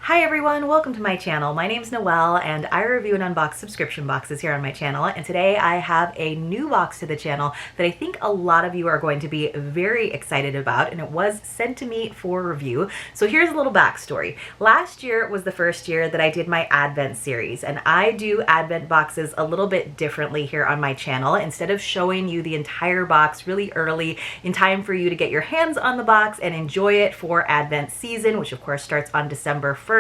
Hi everyone, welcome to my channel. My name's Noelle and I review and unbox subscription boxes here on my channel, and today I have a new box to the channel that I think a lot of you are going to be very excited about, and it was sent to me for review. So here's a little backstory. Last year was the first year that I did my Advent series, and I do Advent boxes a little bit differently here on my channel. Instead of showing you the entire box really early in time for you to get your hands on the box and enjoy it for Advent season, which of course starts on December 1st,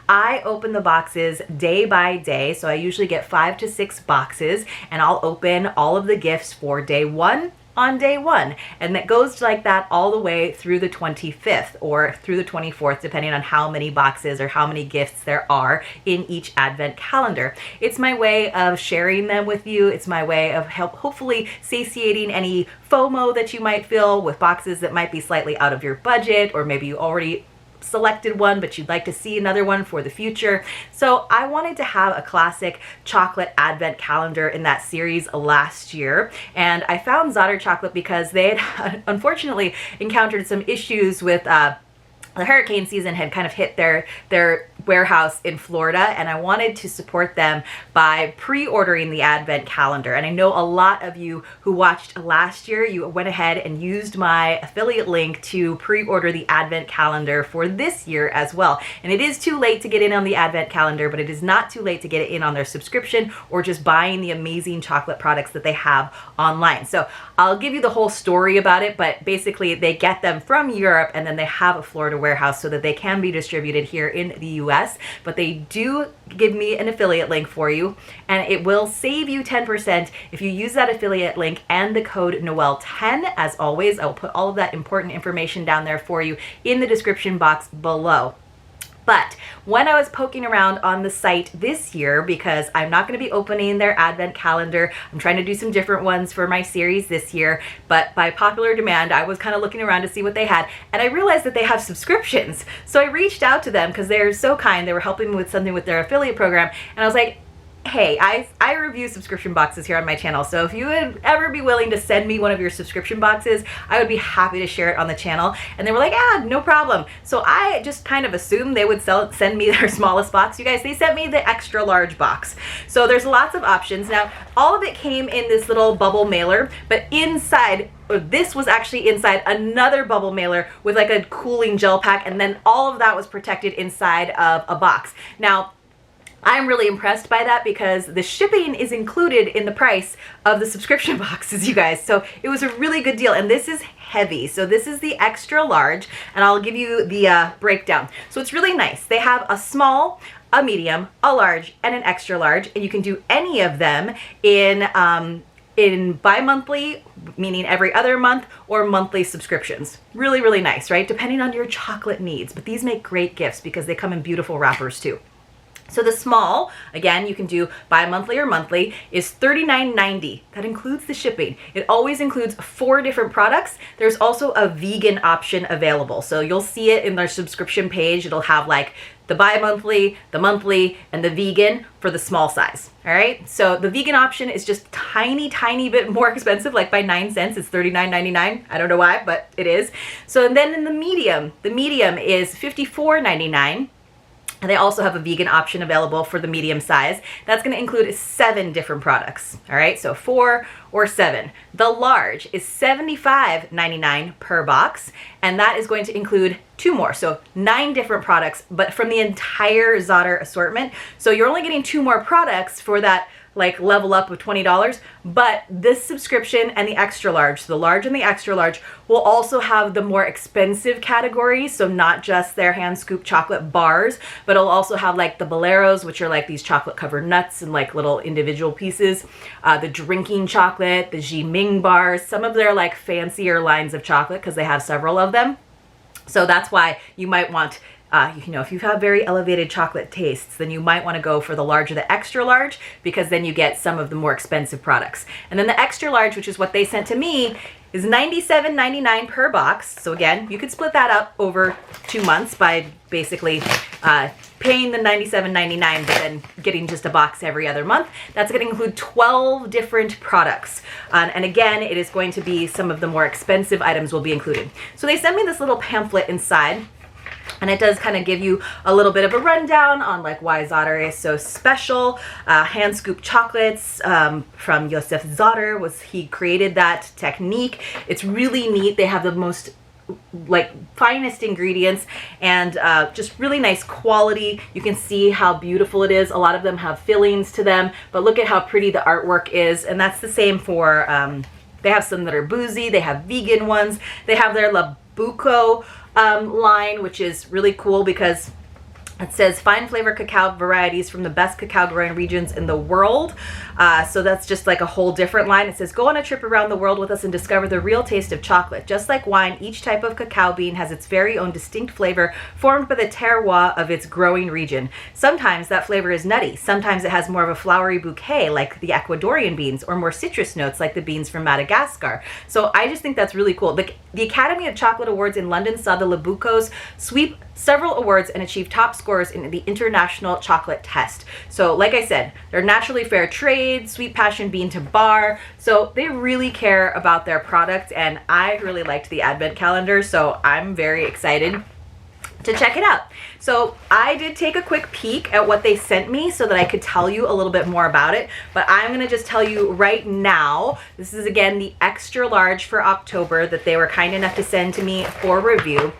I open the boxes day by day. So I usually get 5 to 6 boxes, and I'll open all of the gifts for day one on day one, and that goes like that all the way through the 25th or through the 24th, depending on how many boxes or how many gifts there are in each Advent calendar. It's my way of sharing them with you. It's my way of hopefully satiating any FOMO that you might feel with boxes that might be slightly out of your budget, or maybe you already selected one but you'd like to see another one for the future. So I wanted to have a classic chocolate Advent calendar in that series last year, and I found Zotter Chocolate because they had unfortunately encountered some issues with the hurricane season had kind of hit their warehouse in Florida, and I wanted to support them by pre-ordering the Advent calendar. And I know a lot of you who watched last year, you went ahead and used my affiliate link to pre-order the Advent calendar for this year as well. And it is too late to get in on the Advent calendar, but it is not too late to get it in on their subscription or just buying the amazing chocolate products that they have online. So I'll give you the whole story about it, but basically they get them from Europe and then they have a Florida warehouse so that they can be distributed here in the US, but they do give me an affiliate link for you, and it will save you 10% if you use that affiliate link and the code Noel10. As always, I'll put all of that important information down there for you in the description box below. But when I was poking around on the site this year, because I'm not going to be opening their Advent calendar, I'm trying to do some different ones for my series this year, but by popular demand, I was kind of looking around to see what they had, and I realized that they have subscriptions. So I reached out to them because they're so kind. They were helping me with something with their affiliate program, and I was like, hey, I review subscription boxes here on my channel, so if you would ever be willing to send me one of your subscription boxes, I would be happy to share it on the channel. And they were like, ah, no problem. So I just kind of assumed they would send me their smallest box. You guys, they sent me the extra large box. So there's lots of options. Now, all of it came in this little bubble mailer, but inside, this was actually inside another bubble mailer with like a cooling gel pack, and then all of that was protected inside of a box. Now, I'm really impressed by that because the shipping is included in the price of the subscription boxes, you guys. So it was a really good deal, and this is heavy. So this is the extra large, and I'll give you the breakdown. So it's really nice. They have a small, a medium, a large, and an extra large, and you can do any of them in bi-monthly, meaning every other month, or monthly subscriptions. Really, really nice, right? Depending on your chocolate needs. But these make great gifts because they come in beautiful wrappers too. So the small, again, you can do bi-monthly or monthly, is $39.90. That includes the shipping. It always includes 4 different products. There's also a vegan option available. So you'll see it in their subscription page. It'll have like the bi-monthly, the monthly, and the vegan for the small size. All right. So the vegan option is just tiny bit more expensive, like by 9 cents. It's $39.99. I don't know why, but it is. So then in the medium is $54.99. And they also have a vegan option available for the medium size. That's going to include 7 different products. All right, so 4 or 7. The large is $75.99 per box, and that is going to include 2 more. So 9 different products, but from the entire Zotter assortment. So you're only getting 2 more products for that like level up of $20, but this subscription and the extra large, so the large and the extra large, will also have the more expensive categories. So not just their hand scoop chocolate bars, but it'll also have like the Balleros, which are like these chocolate covered nuts and like little individual pieces, the drinking chocolate, the Mi-Xing bars, some of their like fancier lines of chocolate because they have several of them. So that's why you might want, you know, if you have very elevated chocolate tastes, then you might want to go for the large or the extra large, because then you get some of the more expensive products. And then the extra large, which is what they sent to me, is $97.99 per box. So again, you could split that up over 2 months by basically paying the $97.99 but then getting just a box every other month. That's going to include 12 different products. And again, it is going to be some of the more expensive items will be included. So they sent me this little pamphlet inside. And it does kind of give you a little bit of a rundown on like why Zotter is so special. Hand scoop chocolates from Josef Zotter, he created that technique. It's really neat. They have the most like finest ingredients and just really nice quality. You can see how beautiful it is. A lot of them have fillings to them, but look at how pretty the artwork is. And that's the same for, they have some that are boozy. They have vegan ones. They have their Labooko line, which is really cool because it says fine flavor cacao varieties from the best cacao growing regions in the world. So that's just like a whole different line. It says go on a trip around the world with us and discover the real taste of chocolate. Just like wine, each type of cacao bean has its very own distinct flavor formed by the terroir of its growing region. Sometimes that flavor is nutty. Sometimes it has more of a flowery bouquet like the Ecuadorian beans, or more citrus notes like the beans from Madagascar. So I just think that's really cool. The Academy of Chocolate Awards in London saw the Labookos sweep several awards and achieve top scores in the International Chocolate Test. So like I said, they're naturally fair trade, sweet passion bean to bar. So they really care about their product, and I really liked the advent calendar, so I'm very excited to check it out. So I did take a quick peek at what they sent me so that I could tell you a little bit more about it, but I'm gonna just tell you right now, this is again the extra large for October that they were kind enough to send to me for review.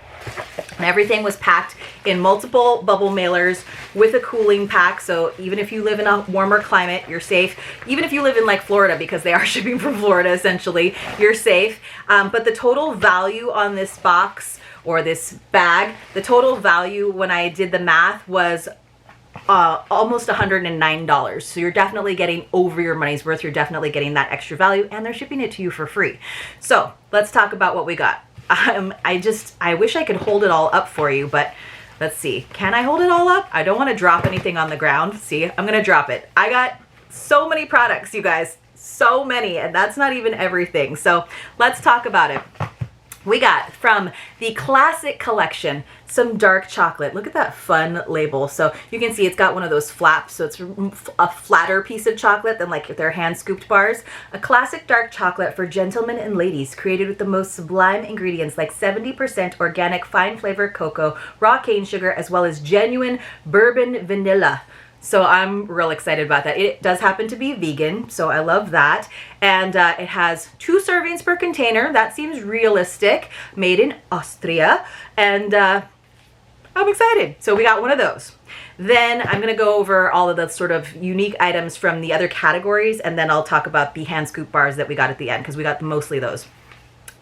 And everything was packed in multiple bubble mailers with a cooling pack. So even if you live in a warmer climate, you're safe. Even if you live in like Florida, because they are shipping from Florida essentially, you're safe. But the total value on this box or this bag, the total value when I did the math was almost $109. So you're definitely getting over your money's worth. You're definitely getting that extra value, and they're shipping it to you for free. So let's talk about what we got. I wish I could hold it all up for you, but let's see. Can I hold it all up? I don't want to drop anything on the ground. See, I'm going to drop it. I got so many products, you guys, so many, and that's not even everything. So let's talk about it. We got from the classic collection some dark chocolate. Look at that fun label. So you can see it's got one of those flaps, so it's a flatter piece of chocolate than like their hand scooped bars. A classic dark chocolate for gentlemen and ladies, created with the most sublime ingredients like 70% organic fine flavor cocoa, raw cane sugar, as well as genuine bourbon vanilla. So I'm real excited about that. It does happen to be vegan, so I love that. And it has 2 servings per container. That seems realistic. Made in Austria. And I'm excited. So we got one of those. Then I'm going to go over all of the sort of unique items from the other categories, and then I'll talk about the hand scoop bars that we got at the end, because we got mostly those.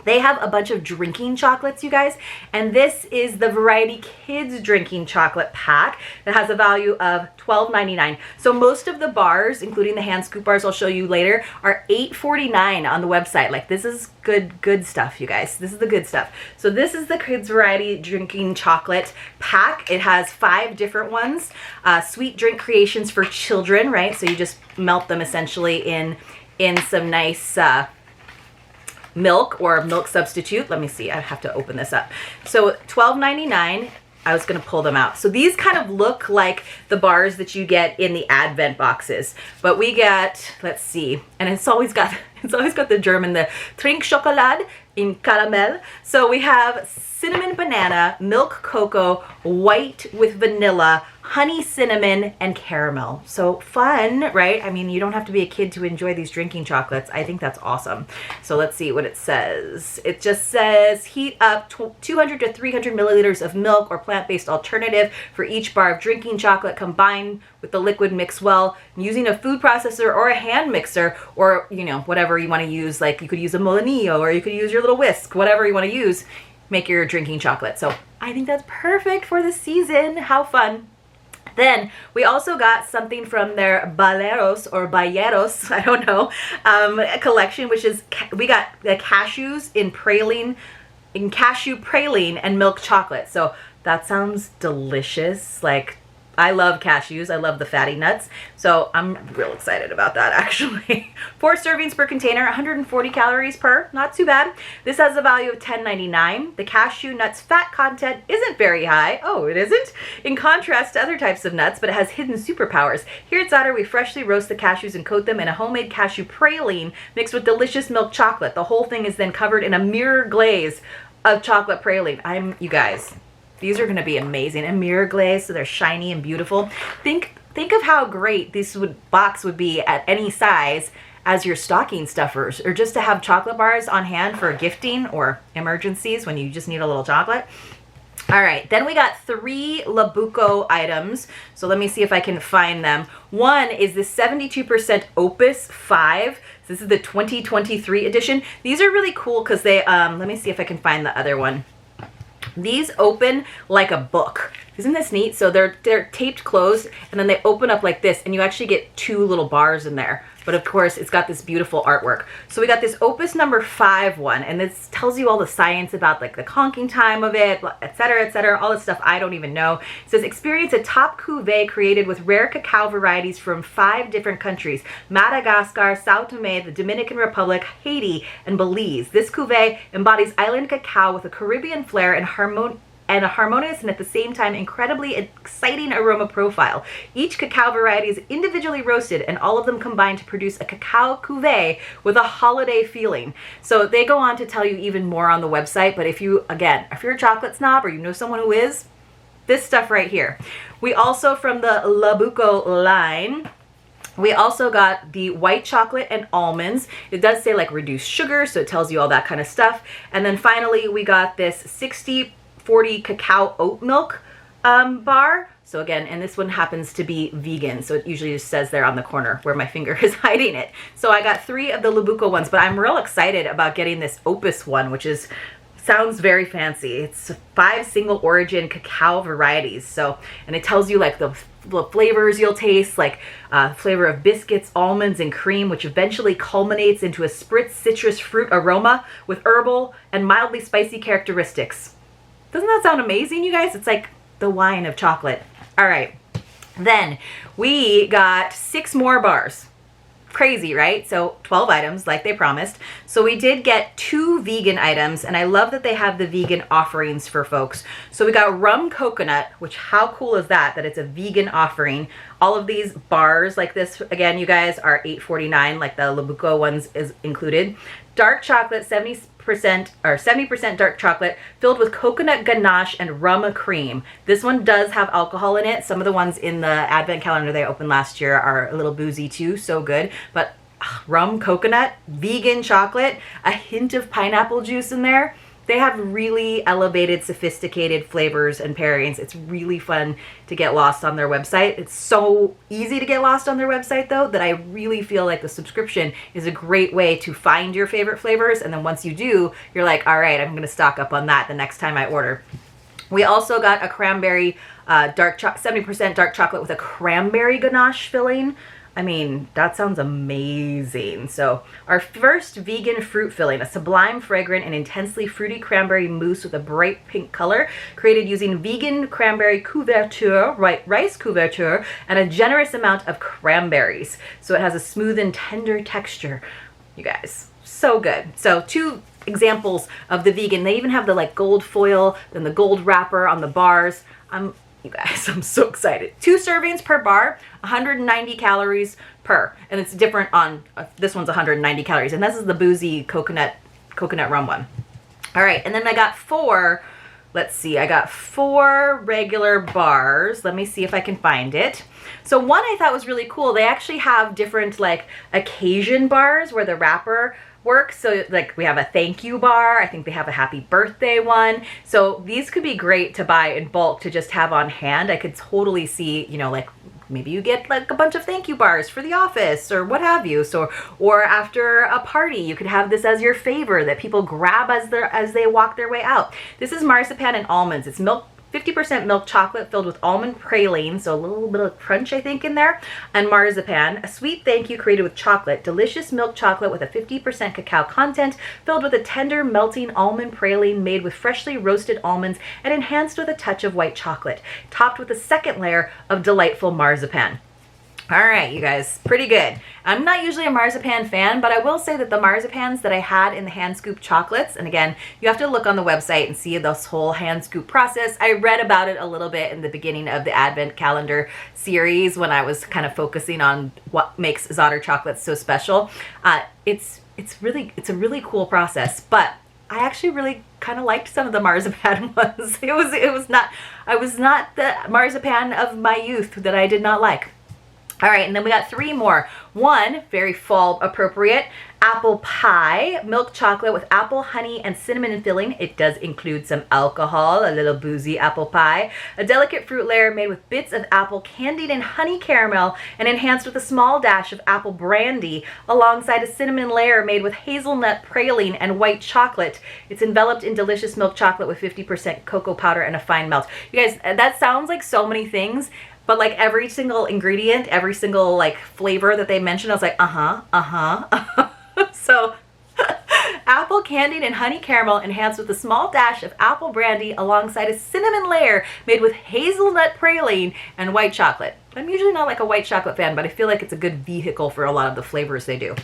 They have a bunch of drinking chocolates, you guys, and this is the Variety Kids Drinking Chocolate Pack that has a value of $12.99. So most of the bars, including the hand scoop bars I'll show you later, are $8.49 on the website. Like, this is good stuff, you guys. This is the good stuff. So this is the Kids Variety Drinking Chocolate Pack. It has 5 different ones. Sweet drink creations for children, right? So you just melt them essentially in some nice milk or milk substitute. Let me see, I have to open this up. So $12.99, I was gonna pull them out. So these kind of look like the bars that you get in the advent boxes, but we get, let's see, and it's always got the German, the Trink Schokolade in Caramel. So we have cinnamon banana, milk cocoa, white with vanilla, honey cinnamon, and caramel. So fun, right? I mean, you don't have to be a kid to enjoy these drinking chocolates. I think that's awesome. So let's see what it says. It just says heat up 200 to 300 milliliters of milk or plant-based alternative for each bar of drinking chocolate. Combine with the liquid, mix well using a food processor or a hand mixer, or you know, whatever you want to use. Like, you could use a mauinoel, or you could use your little whisk, whatever you want to use. Make your drinking chocolate. So I think that's perfect for the season. How fun. Then we also got something from their Balleros or Balleros, I don't know, collection, which is, we got the cashews in praline, in cashew praline and milk chocolate. So that sounds delicious. Like, I love cashews. I love the fatty nuts. So I'm real excited about that, actually. 4 servings per container, 140 calories per. Not too bad. This has a value of $10.99. The cashew nuts fat content isn't very high. Oh, it isn't? In contrast to other types of nuts, but it has hidden superpowers. Here at Zotter, we freshly roast the cashews and coat them in a homemade cashew praline mixed with delicious milk chocolate. The whole thing is then covered in a mirror glaze of chocolate praline. You guys, These are going to be amazing. And mirror glaze, so they're shiny and beautiful. Think of how great this box would be at any size as your stocking stuffers, or just to have chocolate bars on hand for gifting or emergencies when you just need a little chocolate. All right, then we got 3 Labooko items. So let me see if I can find them. One is the 72% Opus 5. This is the 2023 edition. These are really cool because they, let me see if I can find the other one. These open like a book. Isn't this neat? So they're taped closed, and then they open up like this, and you actually get 2 little bars in there. But of course, it's got this beautiful artwork. So we got this Opus number 5 one, and this tells you all the science about like the conking time of it, et cetera, all this stuff I don't even know. It says, experience a top cuvee created with rare cacao varieties from 5 different countries: Madagascar, Sao Tome, the Dominican Republic, Haiti, and Belize. This cuvee embodies island cacao with a Caribbean flair and a harmonious and at the same time incredibly exciting aroma profile. Each cacao variety is individually roasted, and all of them combine to produce a cacao cuvee with a holiday feeling. So they go on to tell you even more on the website, but if you're a chocolate snob or you know someone who is, this stuff right here. We also, from the Labooko line, we also got the white chocolate and almonds. It does say like reduced sugar, so it tells you all that kind of stuff. And then finally, we got this 60/40 cacao oat milk bar. So again, and this one happens to be vegan, so it usually just says there on the corner where my finger is hiding it. So I got 3 of the Labooko ones, but I'm real excited about getting this Opus one, which sounds very fancy. It's 5 single origin cacao varieties. So, and it tells you like the flavors you'll taste, like flavor of biscuits, almonds, and cream, which eventually culminates into a spritz citrus fruit aroma with herbal and mildly spicy characteristics. Doesn't that sound amazing, you guys? It's like the wine of chocolate. All right, then we got 6 more bars. Crazy, right? So 12 items like they promised. So we did get 2 vegan items, and I love that they have the vegan offerings for folks. So we got rum coconut, which how cool is that it's a vegan offering. All of these bars like this, again, you guys, are $8.49, like the Labooko ones is included. Dark chocolate, 70% dark chocolate filled with coconut ganache and rum cream. This one does have alcohol in it. Some of the ones in the advent calendar they opened last year are a little boozy too, so good. But rum coconut, vegan chocolate, a hint of pineapple juice in there. They have really elevated, sophisticated flavors and pairings. It's really fun to get lost on their website. It's so easy to get lost on their website, though, that I really feel like the subscription is a great way to find your favorite flavors. And then once you do, you're like, all right, I'm going to stock up on that the next time I order. We also got a cranberry 70% dark chocolate with a cranberry ganache filling. I mean, that sounds amazing. So our first vegan fruit filling, a sublime, fragrant, and intensely fruity cranberry mousse with a bright pink color, created using vegan cranberry couverture, rice couverture, and a generous amount of cranberries. So it has a smooth and tender texture. You guys, so good. So 2 examples of the vegan. They even have the like gold foil, then the gold wrapper on the bars. You guys, I'm so excited. 2 servings per bar, 190 calories per. And it's different on, this one's 190 calories. And this is the boozy coconut rum one. All right, and then I got 4, let's see, I got 4 regular bars. Let me see if I can find it. So one I thought was really cool. They actually have different like occasion bars where the wrapper works. So like we have a thank you bar. I think they have a happy birthday one. So these could be great to buy in bulk to just have on hand. I could totally see, you know, like maybe you get like a bunch of thank you bars for the office or what have you. So, or after a party, you could have this as your favor that people grab as they walk their way out. This is marzipan and almonds. It's 50% milk chocolate filled with almond praline, so a little bit of crunch, I think, in there, and marzipan. A sweet thank you created with chocolate. Delicious milk chocolate with a 50% cacao content, filled with a tender, melting almond praline made with freshly roasted almonds and enhanced with a touch of white chocolate, topped with a second layer of delightful marzipan. All right, you guys, pretty good. I'm not usually a marzipan fan, but I will say that the marzipans that I had in the hand scoop chocolates, and again, you have to look on the website and see this whole hand scoop process. I read about it a little bit in the beginning of the Advent Calendar series when I was kind of focusing on what makes Zotter Chocolates so special. It's a really cool process, but I actually really kind of liked some of the marzipan ones. It was not, I was not the marzipan of my youth that I did not like. All right, and then we got 3 more. One, very fall appropriate, apple pie, milk chocolate with apple, honey, and cinnamon filling. It does include some alcohol, a little boozy apple pie. A delicate fruit layer made with bits of apple candied in honey caramel and enhanced with a small dash of apple brandy, alongside a cinnamon layer made with hazelnut praline and white chocolate. It's enveloped in delicious milk chocolate with 50% cocoa powder and a fine melt. You guys, that sounds like so many things. But like every single ingredient, every single like flavor that they mentioned, I was like, So apple candied and honey caramel enhanced with a small dash of apple brandy alongside a cinnamon layer made with hazelnut praline and white chocolate. I'm usually not like a white chocolate fan, but I feel like it's a good vehicle for a lot of the flavors they do.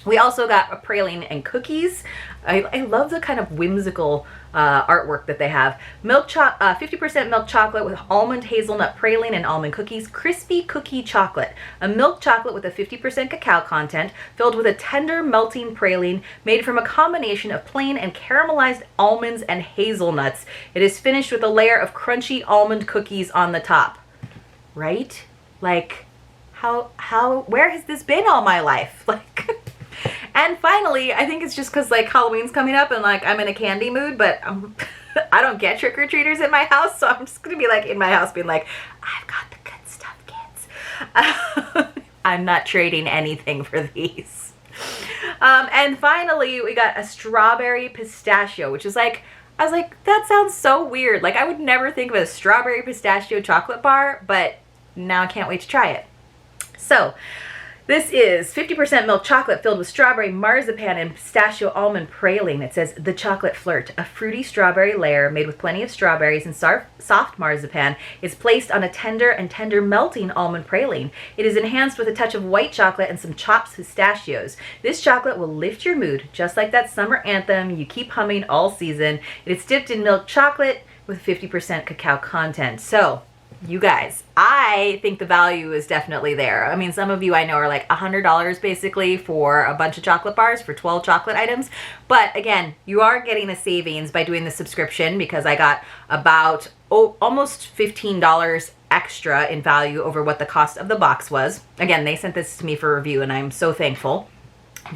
We also got a praline and cookies. I love the kind of whimsical artwork that they have. 50% milk chocolate with almond hazelnut praline and almond cookies. Crispy cookie chocolate. A milk chocolate with a 50% cacao content filled with a tender melting praline made from a combination of plain and caramelized almonds and hazelnuts. It is finished with a layer of crunchy almond cookies on the top. Right? Like, where has this been all my life? Like... And finally, I think it's just because like Halloween's coming up and like I'm in a candy mood, but I don't get trick-or-treaters at my house, so I'm just gonna be like in my house being like, I've got the good stuff, kids. I'm not trading anything for these. And finally, we got a strawberry pistachio, which is like, I was like, that sounds so weird. Like I would never think of a strawberry pistachio chocolate bar, but now I can't wait to try it. So, this is 50% milk chocolate filled with strawberry marzipan and pistachio almond praline. It says, the chocolate flirt, a fruity strawberry layer made with plenty of strawberries and soft marzipan is placed on a tender melting almond praline. It is enhanced with a touch of white chocolate and some chopped pistachios. This chocolate will lift your mood, just like that summer anthem you keep humming all season. It is dipped in milk chocolate with 50% cacao content. So, you guys, I think the value is definitely there. I mean, some of you I know are like $100 basically for a bunch of chocolate bars for 12 chocolate items. But again, you are getting a savings by doing the subscription because I got about almost $15 extra in value over what the cost of the box was. Again, they sent this to me for review and I'm so thankful.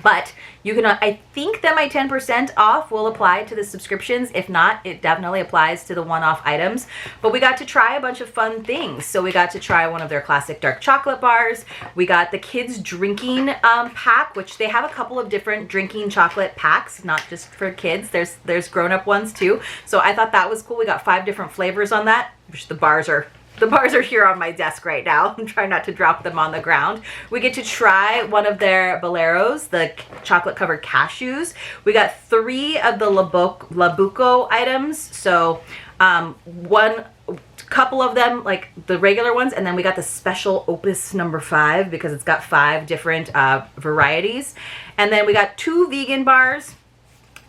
But you can, I think that my 10% off will apply to the subscriptions. If not, it definitely applies to the one-off items. But we got to try a bunch of fun things. So we got to try one of their classic dark chocolate bars. We got the kids drinking pack, which they have a couple of different drinking chocolate packs, not just for kids. There's grown-up ones too. So I thought that was cool. We got 5 different flavors on that, which the bars are here on my desk right now. I'm trying not to drop them on the ground. We get to try one of their Balleros, the chocolate covered cashews. We got 3 of the Labooko items. So one couple of them, like the regular ones, and then we got the special opus number 5 because it's got 5 different varieties. And then we got 2 vegan bars.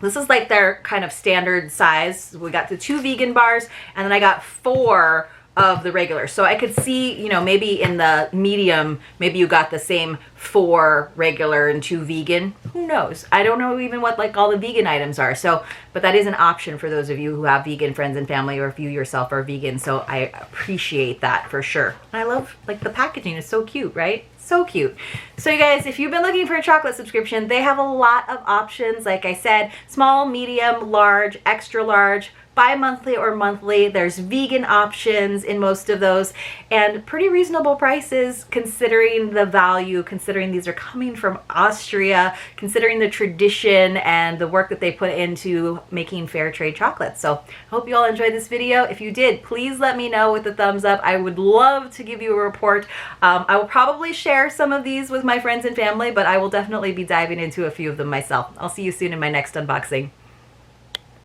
This is like their kind of standard size. We got the 2 vegan bars, and then I got 4 of the regular. So I could see, you know, maybe in the medium, maybe you got the same 4 regular and 2 vegan. Who knows? I don't know even what like all the vegan items are. So, but that is an option for those of you who have vegan friends and family, or if you yourself are vegan. So I appreciate that for sure. And I love like the packaging is so cute, right? So cute. So you guys, if you've been looking for a chocolate subscription, they have a lot of options. Like I said, small, medium, large, extra large, bi-monthly or monthly. There's vegan options in most of those and pretty reasonable prices considering the value, considering these are coming from Austria, considering the tradition and the work that they put into making fair trade chocolates. So I hope you all enjoyed this video. If you did, please let me know with a thumbs up. I would love to give you a report. I will probably share some of these with my friends and family, but I will definitely be diving into a few of them myself. I'll see you soon in my next unboxing.